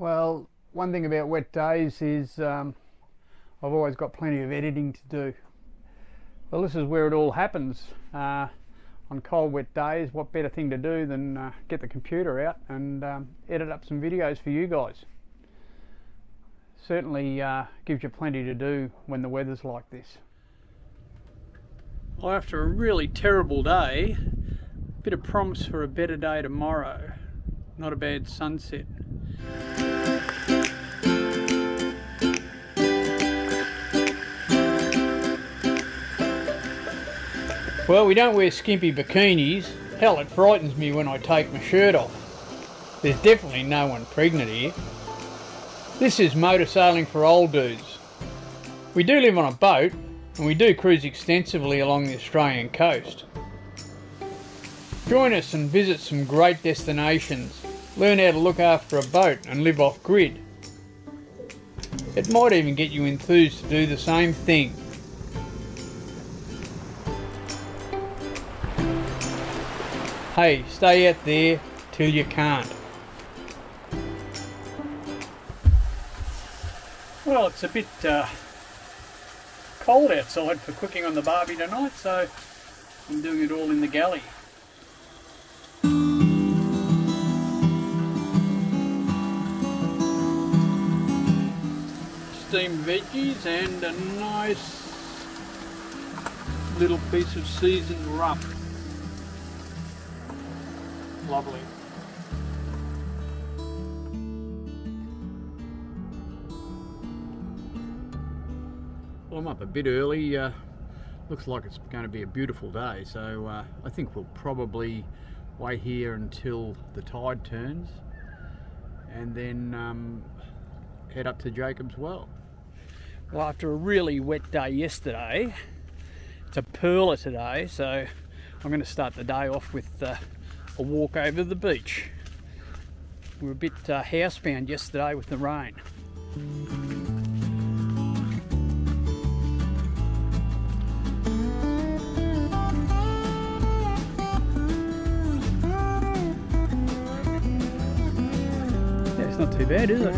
Well, one thing about wet days is I've always got plenty of editing to do. Well, this is where it all happens. On cold wet days, what better thing to do than get the computer out and edit up some videos for you guys. Certainly gives you plenty to do when the weather's like this. Well, after a really terrible day, a bit of promise for a better day tomorrow. Not a bad sunset. Well, we don't wear skimpy bikinis. Hell, it frightens me when I take my shirt off. There's definitely no one pregnant here. This is motor sailing for old dudes. We do live on a boat, and we do cruise extensively along the Australian coast. Join us and visit some great destinations. Learn how to look after a boat and live off grid. It might even get you enthused to do the same thing. Hey, stay out there till you can't. Well, it's a bit cold outside for cooking on the barbie tonight, so I'm doing it all in the galley. Steamed veggies and a nice little piece of seasoned rump. Lovely. Well, I'm up a bit early. Looks like it's going to be a beautiful day, so I think we'll probably wait here until the tide turns and then head up to Jacob's Well. Well, after a really wet day yesterday, it's a perler today, so I'm going to start the day off with a walk over the beach. We were a bit housebound yesterday with the rain. Yeah, it's not too bad, is it?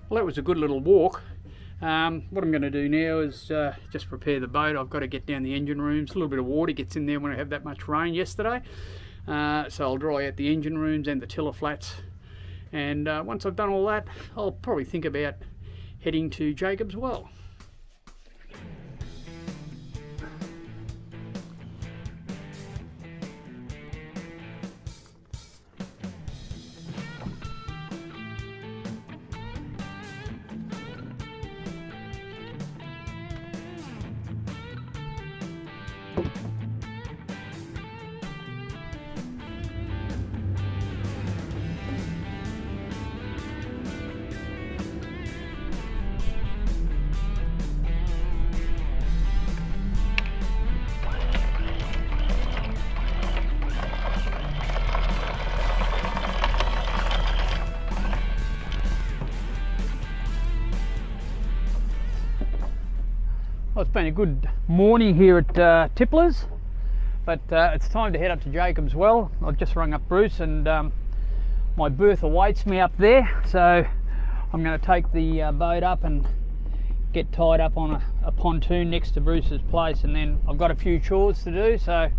Well, that was a good little walk. What I'm going to do now is just prepare the boat. I've got to get down the engine rooms. A little bit of water gets in there when I have that much rain yesterday. So I'll dry out the engine rooms and the tiller flats. And once I've done all that, I'll probably think about heading to Jacob's Well. Well, it's been a good morning here at Tipplers, but it's time to head up to Jacob's Well. I've just rung up Bruce and my berth awaits me up there, so I'm going to take the boat up and get tied up on a pontoon next to Bruce's place, and then I've got a few chores to do, so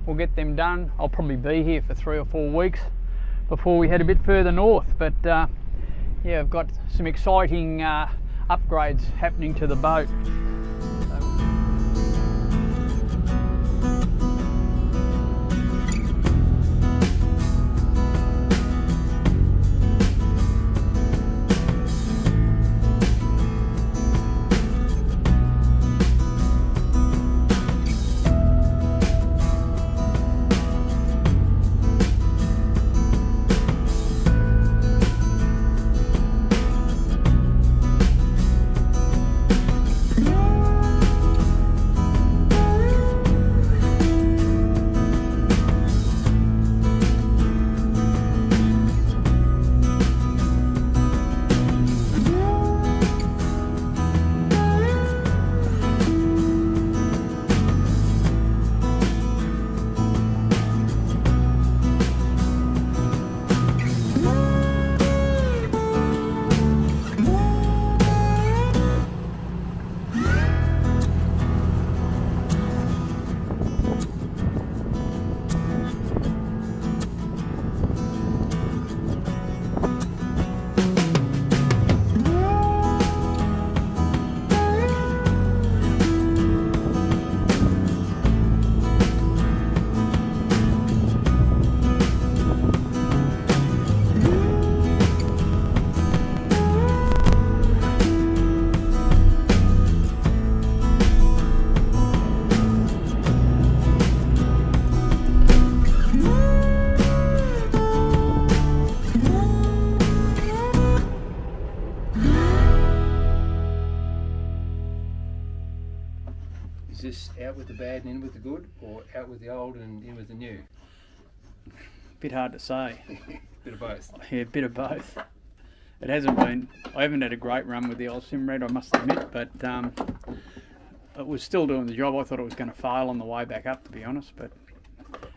we'll get them done. I'll probably be here for 3 or 4 weeks before we head a bit further north, but yeah, I've got some exciting upgrades happening to the boat. Yeah. Is this out with the bad and in with the good, or out with the old and in with the new? Bit hard to say. Bit of both. Yeah, a bit of both. It hasn't been, I haven't had a great run with the old Simrad, I must admit, but it was still doing the job. I thought it was going to fail on the way back up, to be honest, but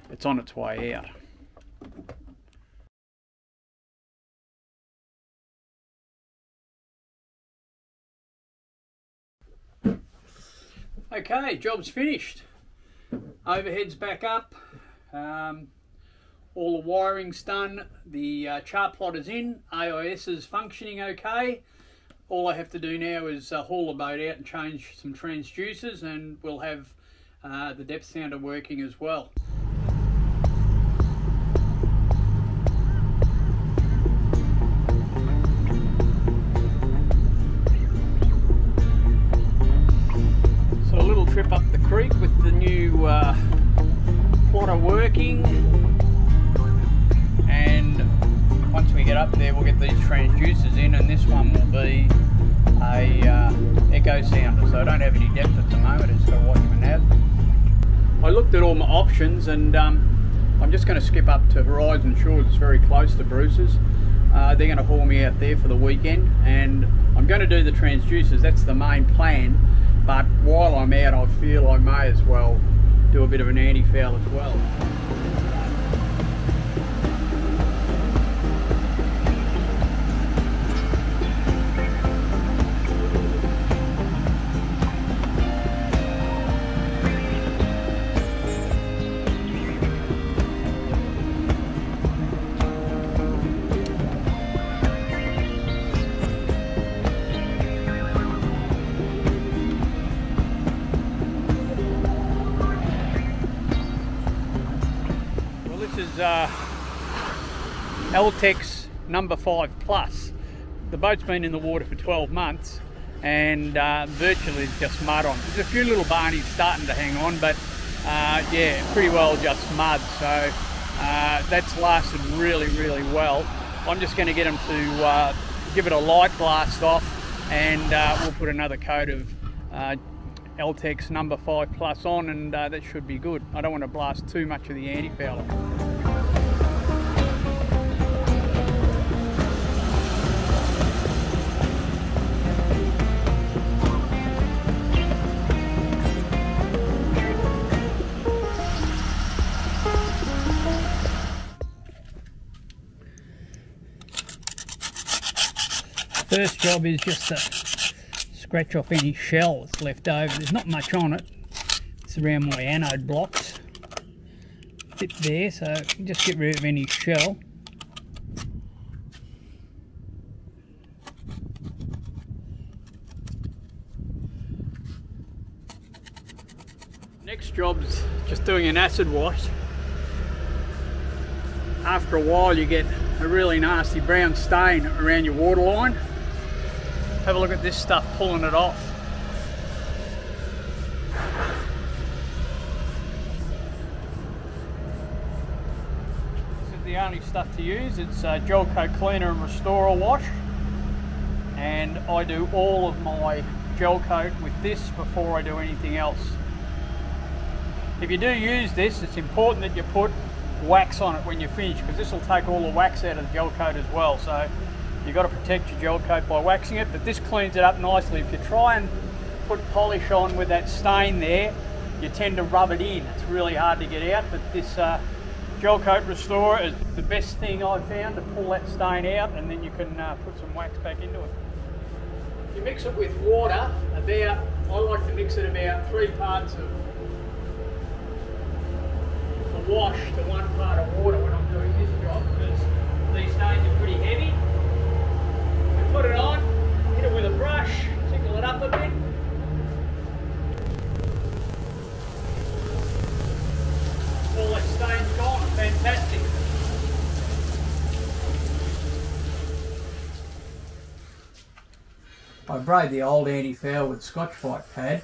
it's on its way out. Okay, job's finished. Overhead's back up. All the wiring's done. The chart plotter's in. AIS is functioning okay. All I have to do now is haul the boat out and change some transducers, and we'll have the depth sounder working as well. So a little trip up the creek with the new plotter working, and once we get up there we'll get these transducers in, and this one will be a echo sounder, so I don't have any depth at the moment. It's got a Watchman nav. I looked at all my options, and I'm just going to skip up to Horizon Shores. It's very close to Bruce's. They're going to haul me out there for the weekend, and I'm going to do the transducers. That's the main plan, but while I'm out I feel I may as well do a bit of an anti-foul as well. L-Tex number 5 plus. The boat's been in the water for 12 months and virtually just mud on. There's a few little barnies starting to hang on, but yeah, pretty well just mud. So that's lasted really, really well. I'm just going to get them to give it a light blast off, and we'll put another coat of L-Tex number 5 plus on, and that should be good. I don't want to blast too much of the anti-foul. First job is just to scratch off any shell that's left over. There's not much on it. It's around my anode blocks. Bit there, so just get rid of any shell. Next job's just doing an acid wash. After a while you get a really nasty brown stain around your waterline. Have a look at this stuff pulling it off. This is the only stuff to use. It's gel coat cleaner and restorer wash, and I do all of my gel coat with this before I do anything else. If you do use this, it's important that you put wax on it when you finish, because this will take all the wax out of the gel coat as well. So you've got to protect your gel coat by waxing it, but this cleans it up nicely. If you try and put polish on with that stain there, you tend to rub it in. It's really hard to get out, but this gel coat restorer is the best thing I've found to pull that stain out, and then you can put some wax back into it. You mix it with water, I like to mix it about 3 parts of the wash to 1 part of water when I'm doing this job, because these stains are pretty heavy. Put it on, hit it with a brush, tickle it up a bit. All that stain's gone, fantastic. I braid the old anti-foul with Scotch-Brite pad,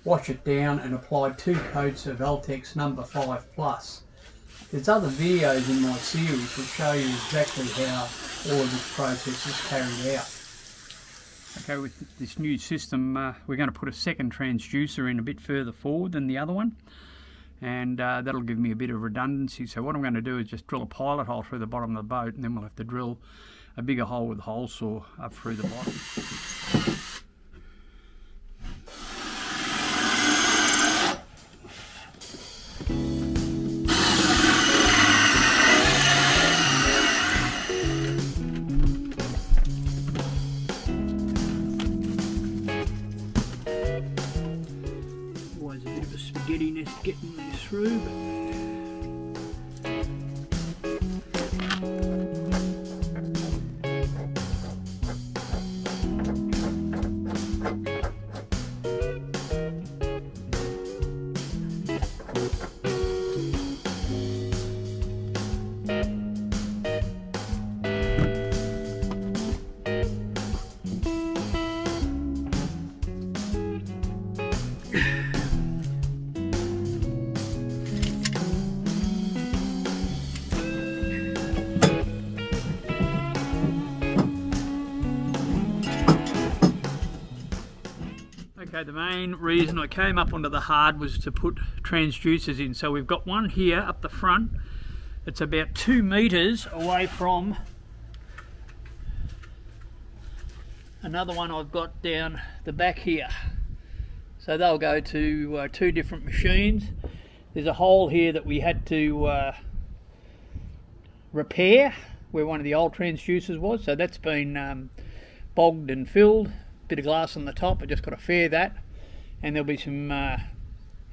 wash it down and apply 2 coats of L-Tex number 5 plus. There's other videos in my series which show you exactly how all of this process is carried out. Okay, with this new system, we're going to put a second transducer in a bit further forward than the other one, and that'll give me a bit of redundancy. So what I'm going to do is just drill a pilot hole through the bottom of the boat, and then we'll have to drill a bigger hole with a hole saw up through the bottom. Always a bit of a spaghetti nest getting this through, but okay, the main reason I came up onto the hard was to put transducers in. So we've got one here up the front. It's about 2 meters away from another one I've got down the back here. So they'll go to 2 different machines. There's a hole here that we had to repair where one of the old transducers was. So that's been bogged and filled. Bit of glass on the top. I just got to fair that, and there'll be some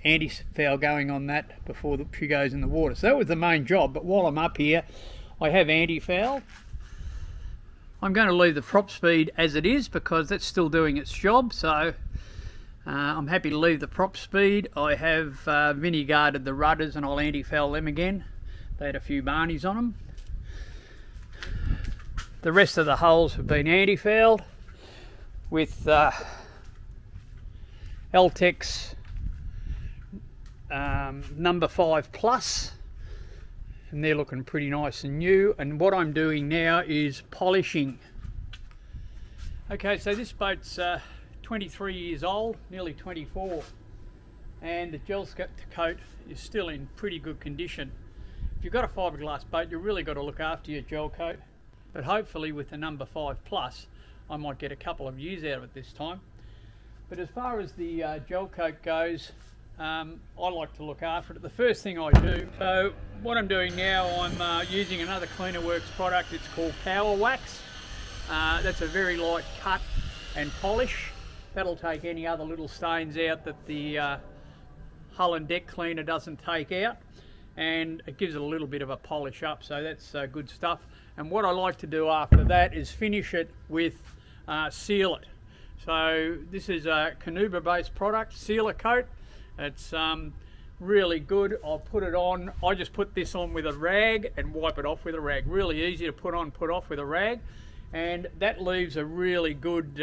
anti-foul going on that before she goes in the water. So that was the main job. But while I'm up here, I have anti-foul. I'm going to leave the prop speed as it is because that's still doing its job. So I'm happy to leave the prop speed. I have mini-guarded the rudders, and I'll anti-foul them again. They had a few barneys on them. The rest of the holes have been anti-fouled with L-Tex number 5 plus, and they're looking pretty nice and new. And what I'm doing now is polishing. Okay, so this boat's 23 years old, nearly 24, and the gel coat is still in pretty good condition. If you've got a fiberglass boat, you've really got to look after your gel coat, but hopefully with the number 5 plus I might get a couple of years out of it this time. But as far as the gel coat goes, I like to look after it. The first thing I do, so what I'm doing now, I'm using another Cleaner Works product. It's called Power Wax. That's a very light cut and polish. That'll take any other little stains out that the hull and deck cleaner doesn't take out, and it gives it a little bit of a polish up, so that's good stuff. And what I like to do after that is finish it with seal it. So this is a Canubra based product, sealer coat. It's really good. I'll put it on, I just put this on with a rag and wipe it off with a rag. Really easy to put on, put off with a rag, and that leaves a really good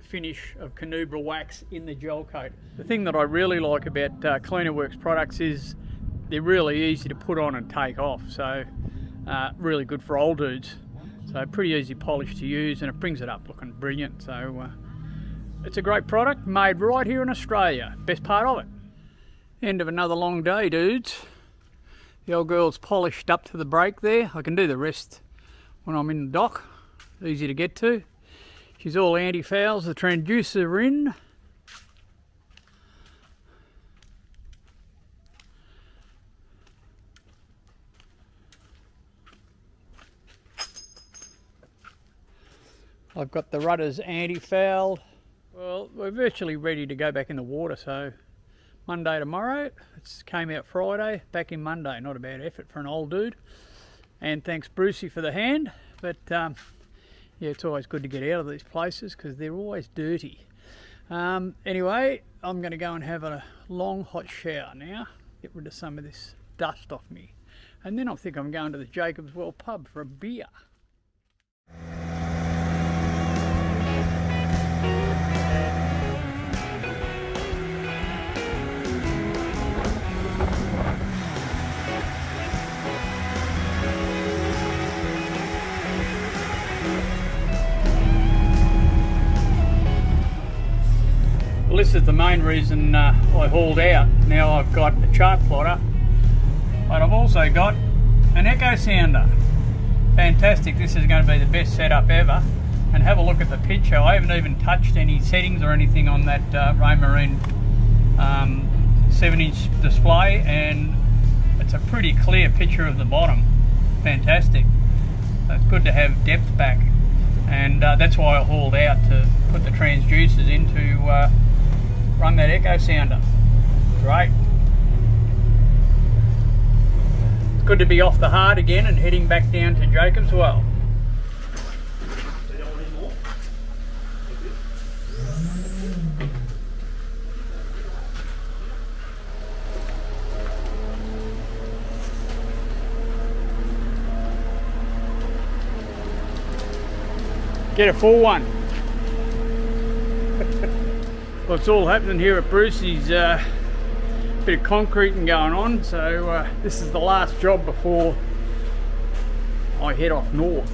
finish of Canubra wax in the gel coat. The thing that I really like about Cleaner Works products is they're really easy to put on and take off, so really good for old dudes. So pretty easy polish to use, and it brings it up looking brilliant. So it's a great product made right here in Australia. Best part of it. End of another long day, dudes. The old girl's polished up to the break there. I can do the rest when I'm in the dock. Easy to get to. She's all anti-fouls. The transducer in. I've got the rudders anti-fouled. Well, we're virtually ready to go back in the water, so Monday tomorrow. It came out Friday, back in Monday. Not a bad effort for an old dude. And thanks Brucey for the hand. But yeah, it's always good to get out of these places because they're always dirty. Anyway, I'm going to go and have a long hot shower now. Get rid of some of this dust off me. And then I think I'm going to the Jacobs Well pub for a beer. this is the main reason I hauled out. Now I've got a chart plotter, but I've also got an echo sounder. Fantastic, this is going to be the best setup ever. And have a look at the picture. I haven't even touched any settings or anything on that Raymarine 7-inch display, and it's a pretty clear picture of the bottom. Fantastic. So it's good to have depth back, and that's why I hauled out to put the transducers in to run that echo sounder. Great. It's good to be off the hard again and heading back down to Jacob's Well. Get a full one. Well, it's all happening here at Brucey's. Bit of concreting going on, so this is the last job before I head off north.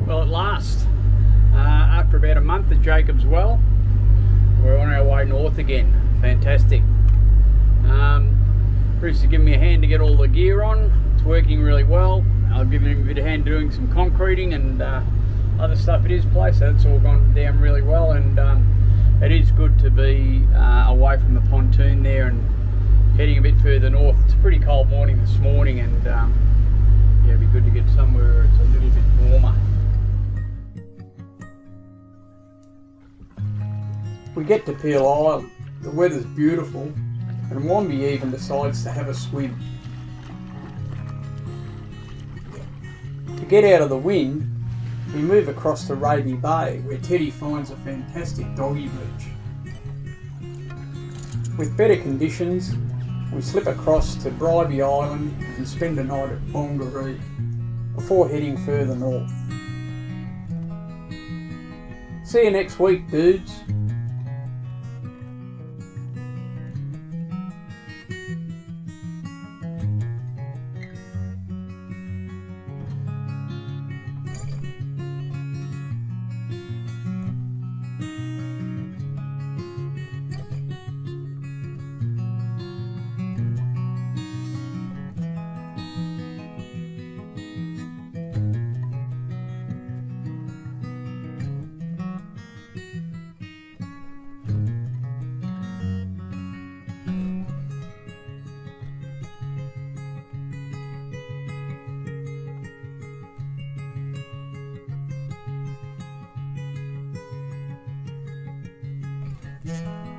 Well, at last, after about a month at Jacob's Well, we're on our way north again. Fantastic. Bruce has given me a hand to get all the gear on. It's working really well. I've given him a bit of hand doing some concreting and other stuff at his place, so it's all gone down really well, and it is good to be away from the pontoon there and heading a bit further north. It's a pretty cold morning this morning, and yeah, it'd be good to get somewhere where it's a little bit warmer. We get to Peel Island. The weather's beautiful, and Wombi even decides to have a swim. To get out of the wind, we move across to Raby Bay, where Teddy finds a fantastic doggy beach. With better conditions, we slip across to Bribey Island and spend a night at Bongaree before heading further north. See you next week, dudes. Yeah.